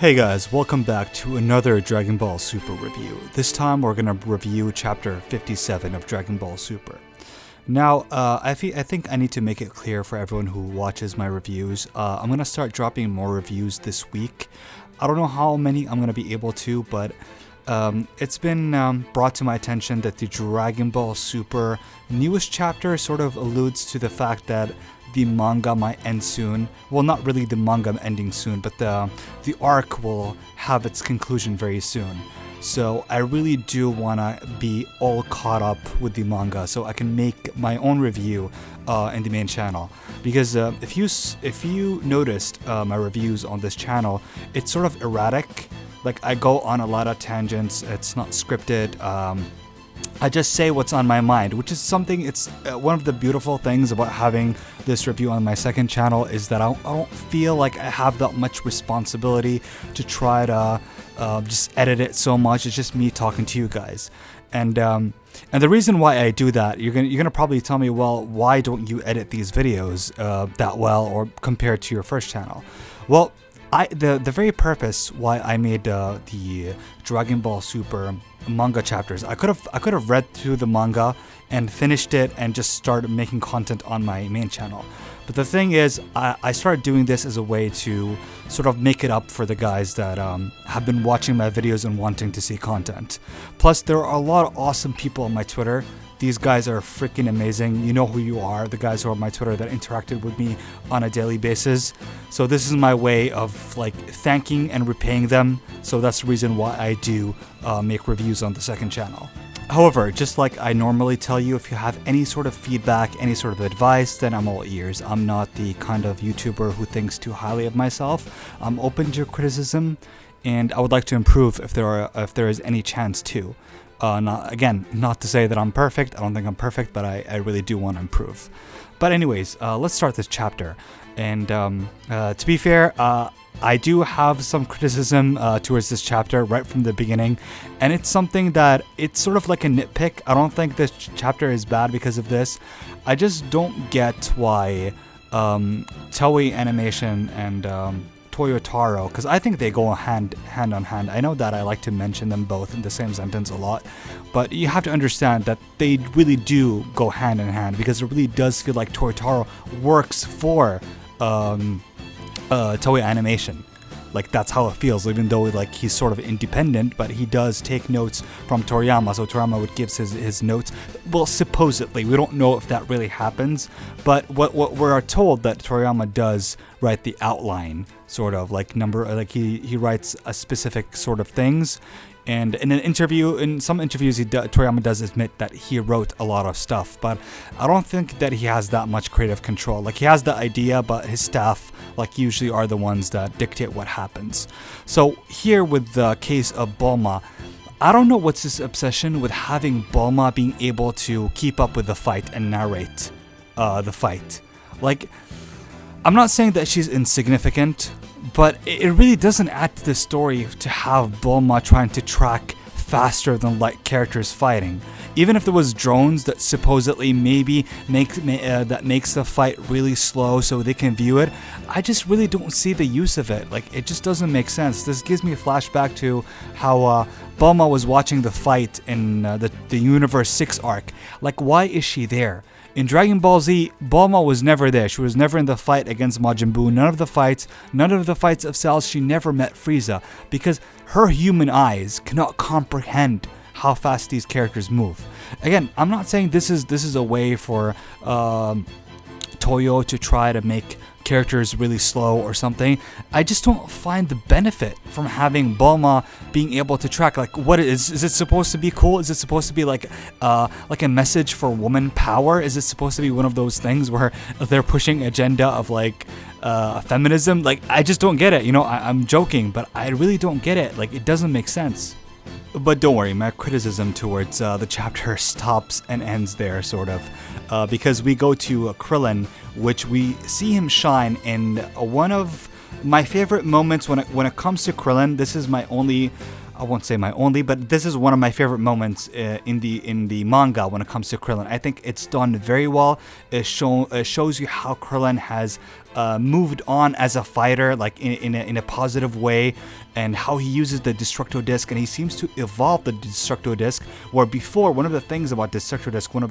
Hey guys, welcome back to another Dragon Ball Super review. This time we're going to review chapter 57 of Dragon Ball Super. Now, I think I need to make it clear for everyone who watches my reviews. I'm going to start dropping more reviews this week. I don't know how many I'm going to be able to, but it's been brought to my attention that the Dragon Ball Super newest chapter sort of alludes to the fact that the manga might end soon. Well, not really the manga ending soon, but the arc will have its conclusion very soon. So I really do want to be all caught up with the manga so I can make my own review in the main channel. Because if you noticed my reviews on this channel, it's sort of erratic. Like, I go on a lot of tangents. It's not scripted. I just say what's on my mind, which is something, it's one of the beautiful things about having this review on my second channel is that I don't feel like I have that much responsibility to try to just edit it so much. It's just me talking to you guys. And the reason why I do that, you're gonna probably tell me, well, why don't you edit these videos that well or compared to your first channel? Well, the very purpose why I made the Dragon Ball Super manga chapters, I could have read through the manga and finished it and just started making content on my main channel. But the thing is, I started doing this as a way to sort of make it up for the guys that have been watching my videos and wanting to see content. Plus, there are a lot of awesome people on my Twitter. These guys are freaking amazing. You know who you are, the guys who are on my Twitter that interacted with me on a daily basis. So this is my way of like thanking and repaying them. So that's the reason why I do make reviews on the second channel. However, just like I normally tell you, if you have any sort of feedback, any sort of advice, then I'm all ears. I'm not the kind of YouTuber who thinks too highly of myself. I'm open to your criticism, and I would like to improve if there is any chance to. Not to say that I'm perfect. I don't think I'm perfect, but I really do want to improve. But anyways, let's start this chapter. And to be fair, I do have some criticism towards this chapter right from the beginning. And it's something that it's sort of like a nitpick. I don't think this chapter is bad because of this. I just don't get why Toei Animation and Toyotaro, because I think they go hand on hand. I know that I like to mention them both in the same sentence a lot, but you have to understand that they really do go hand in hand, because it really does feel like Toyotaro works for Toei Animation. Like, that's how it feels, even though like he's sort of independent, but he does take notes from Toriyama. So Toriyama would give his notes. Well, supposedly, we don't know if that really happens, but what we're told that Toriyama does write the outline, sort of like he writes a specific sort of things. And in some interviews, Toriyama does admit that he wrote a lot of stuff, but I don't think that he has that much creative control. Like, he has the idea, but his staff, like, usually are the ones that dictate what happens. So here with the case of Bulma, I don't know what's this obsession with having Bulma being able to keep up with the fight and narrate the fight. Like, I'm not saying that she's insignificant, but it really doesn't add to the story to have Bulma trying to track faster than light characters fighting. Even if there was drones that supposedly maybe that makes the fight really slow so they can view it, I just really don't see the use of it. Like, it just doesn't make sense. This gives me a flashback to how Bulma was watching the fight in the Universe 6 arc. Like, why is she there? In Dragon Ball Z, Bulma was never there. She was never in the fight against Majin Buu. None of the fights of Cell, she never met Frieza, because her human eyes cannot comprehend how fast these characters move. Again, I'm not saying this is a way for Toyo to try to make characters really slow or something. I just don't find the benefit from having Bulma being able to track. Like, what is it supposed to be cool? Is it supposed to be like a message for woman power? Is it supposed to be one of those things where they're pushing agenda of like feminism? Like, I just don't get it. You know, I'm joking, but I really don't get it. Like, it doesn't make sense. But don't worry, my criticism towards the chapter stops and ends there, sort of, because we go to Krillin, which we see him shine in one of my favorite moments when it comes to Krillin. This is my only, I won't say my only, but this is one of my favorite moments in the manga when it comes to Krillin. I think it's done very well. It shows you how Krillin has moved on as a fighter, like in a positive way, and how he uses the Destructo Disc, and he seems to evolve the Destructo Disc, where before, one of the things about Destructo Disc, one of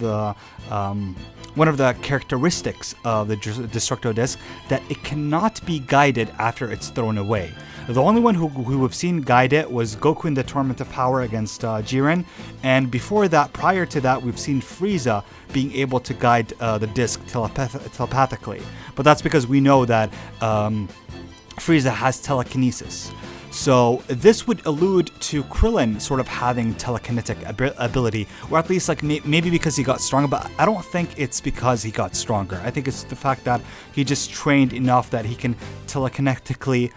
the characteristics of the Destructo Disc, that it cannot be guided after it's thrown away. The only one who we've seen guide it was Goku in the Tournament of Power against Jiren, and before that, prior to that, we've seen Frieza being able to guide the disc telepathically. But that's because we know that Frieza has telekinesis. So this would allude to Krillin sort of having telekinetic ability, or at least like maybe because he got stronger, but I don't think it's because he got stronger. I think it's the fact that he just trained enough that he can telekinetically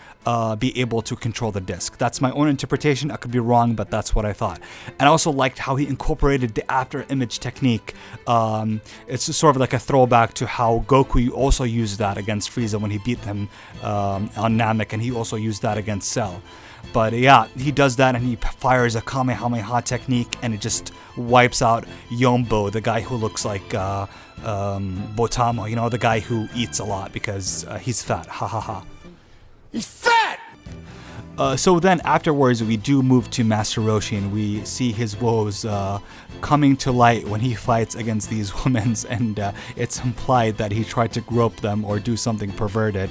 be able to control the disc. That's my own interpretation. I could be wrong, but that's what I thought. And I also liked how he incorporated the after image technique. It's just sort of like a throwback to how Goku also used that against Frieza when he beat him on Namek, and he also used that against Cell. But yeah, he does that and he fires a Kamehameha technique, and it just wipes out Yombo, the guy who looks like Botamo, you know, the guy who eats a lot because he's fat. Ha ha ha. He's fat! So then afterwards we do move to Master Roshi, and we see his woes coming to light when he fights against these women, and it's implied that he tried to grope them or do something perverted,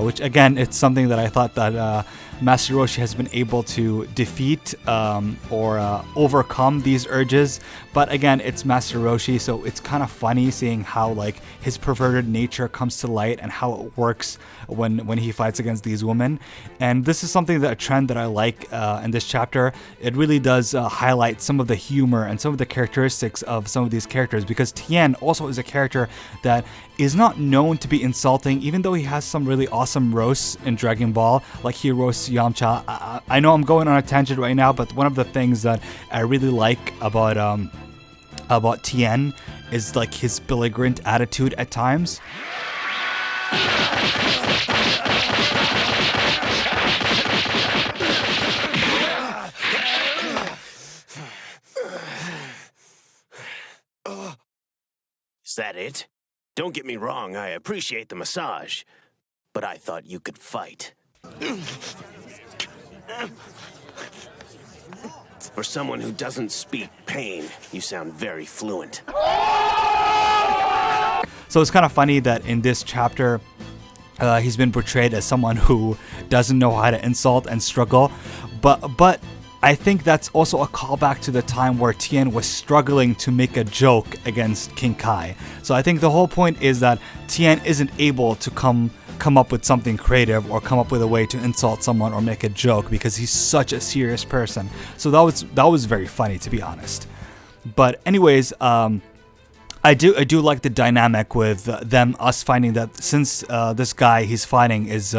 which again, it's something that I thought that Master Roshi has been able to defeat or overcome these urges. But again, it's Master Roshi, so it's kind of funny seeing how like his perverted nature comes to light and how it works when he fights against these women. And this is something that a trend that I like in this chapter. It really does highlight some of the humor and some of the characteristics of some of these characters, because Tien also is a character that is not known to be insulting, even though he has some really awesome roasts in Dragon Ball, like he roasts Yamcha. I know I'm going on a tangent right now, but one of the things that I really like about Tien is like his belligerent attitude at times. Is that it? Don't get me wrong, I appreciate the massage, but I thought you could fight. For someone who doesn't speak pain, you sound very fluent. So it's kind of funny that in this chapter, he's been portrayed as someone who doesn't know how to insult and struggle, but I think that's also a callback to the time where Tien was struggling to make a joke against King Kai. So I think the whole point is that Tien isn't able to come up with something creative or come up with a way to insult someone or make a joke because he's such a serious person. So that was very funny, to be honest. But anyways, I do like the dynamic with us finding that since this guy he's fighting is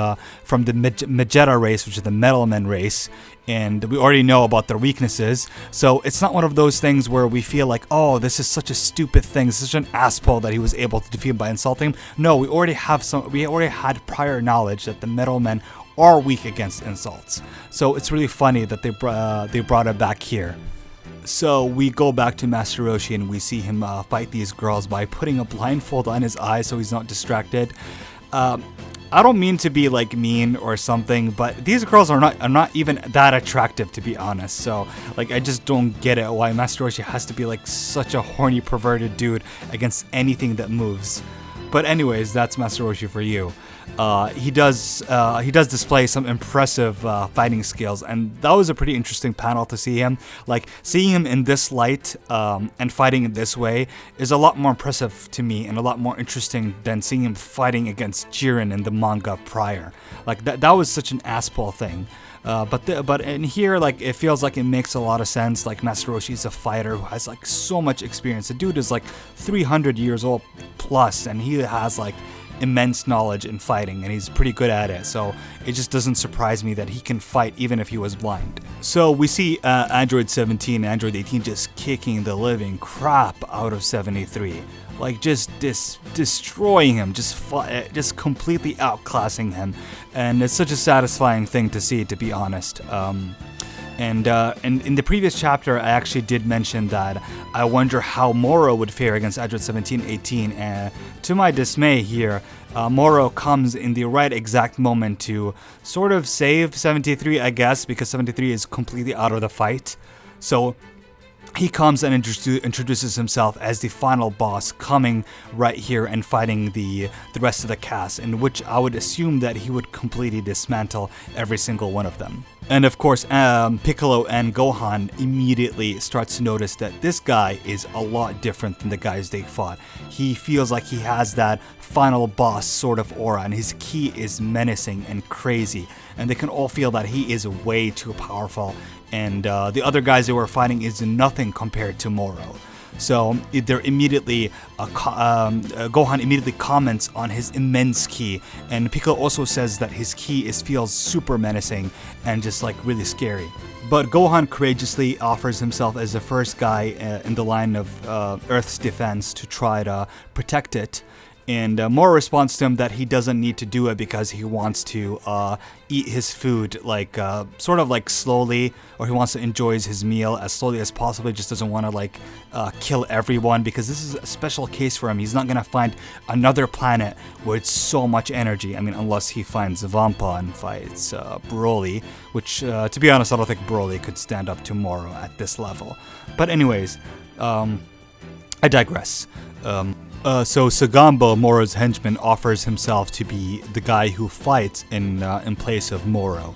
from the Vegeta race, which is the Metalman race, and we already know about their weaknesses, so it's not one of those things where we feel like, oh, this is such a stupid thing, such an asshole that he was able to defeat him by insulting him. No, we already had prior knowledge that the Metalmen are weak against insults. So it's really funny that they brought it back here. So we go back to Master Roshi and we see him fight these girls by putting a blindfold on his eyes so he's not distracted. I don't mean to be like mean or something, but these girls are not even that attractive, to be honest. So like I just don't get it why Master Roshi has to be like such a horny perverted dude against anything that moves. But anyways, that's Master Roshi for you. He does display some impressive fighting skills, and that was a pretty interesting panel to see him. Like seeing him in this light and fighting in this way is a lot more impressive to me and a lot more interesting than seeing him fighting against Jiren in the manga prior. Like that was such an asshole thing. But in here, like it feels like it makes a lot of sense. Like Master Roshi is a fighter who has like so much experience. The dude is like 300 years old plus, and he has like immense knowledge in fighting, and he's pretty good at it. So it just doesn't surprise me that he can fight even if he was blind. So we see Android 17 and Android 18 just kicking the living crap out of 73. Like just destroying him, just completely outclassing him, and it's such a satisfying thing to see, to be honest. And in the previous chapter, I actually did mention that I wonder how Moro would fare against Android 1718. And to my dismay here, Moro comes in the right exact moment to sort of save 73, I guess, because 73 is completely out of the fight. So he comes and introduces himself as the final boss, coming right here and fighting the rest of the cast, in which I would assume that he would completely dismantle every single one of them. And of course, Piccolo and Gohan immediately starts to notice that this guy is a lot different than the guys they fought. He feels like he has that final boss sort of aura, and his ki is menacing and crazy, and they can all feel that he is way too powerful, and the other guys they were fighting is nothing compared to Moro. So they're immediately, Gohan immediately comments on his immense ki, and Piccolo also says that his ki feels super menacing and just like really scary. But Gohan courageously offers himself as the first guy in the line of Earth's defense to try to protect it. And Moro responds to him that he doesn't need to do it because he wants to eat his food like sort of like slowly, or he wants to enjoy his meal as slowly as possible. He just doesn't want to like kill everyone, because this is a special case for him. He's not gonna find another planet with so much energy. I mean, unless he finds Vampa and fights Broly, which to be honest, I don't think Broly could stand up to Moro at this level. But anyways, I digress. So Sagambo, Moro's henchman, offers himself to be the guy who fights in place of Moro,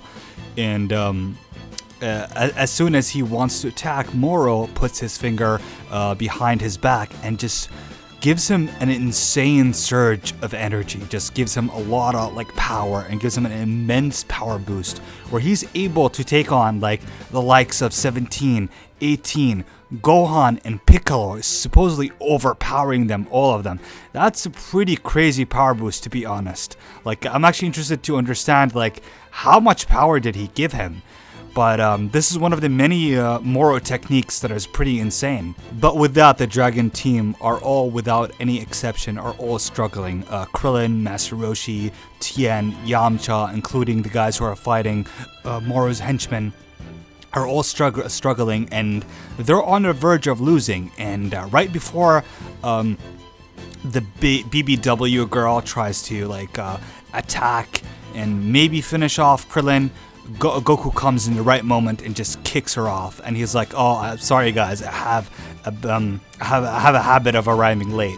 and as soon as he wants to attack, Moro puts his finger behind his back and just gives him an insane surge of energy, just gives him a lot of like power and gives him an immense power boost, where he's able to take on like the likes of 17, 18, Gohan and Piccolo, supposedly overpowering them, all of them. That's a pretty crazy power boost, to be honest. Like, I'm actually interested to understand like how much power did he give him. But this is one of the many Moro techniques that is pretty insane. But with that, the Dragon team are all, without any exception, are all struggling. Krillin, Master Roshi, Tien, Yamcha, including the guys who are fighting Moro's henchmen, are all struggling, and they're on the verge of losing. And right before the BBW girl tries to like attack and maybe finish off Krillin, Goku comes in the right moment and just kicks her off. And he's like, "Oh, I'm sorry guys, I have a habit of arriving late."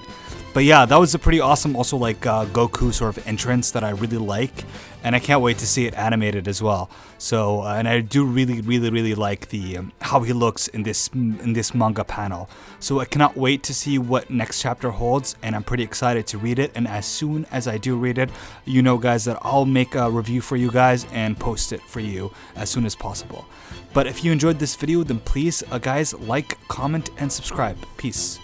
But yeah, that was a pretty awesome, also like Goku sort of entrance that I really like, and I can't wait to see it animated as well. So, and I do really like the how he looks in this manga panel. So I cannot wait to see what next chapter holds, and I'm pretty excited to read it. And as soon as I do read it, you know, guys, that I'll make a review for you guys and post it for you as soon as possible. But if you enjoyed this video, then please, guys, like, comment, and subscribe. Peace.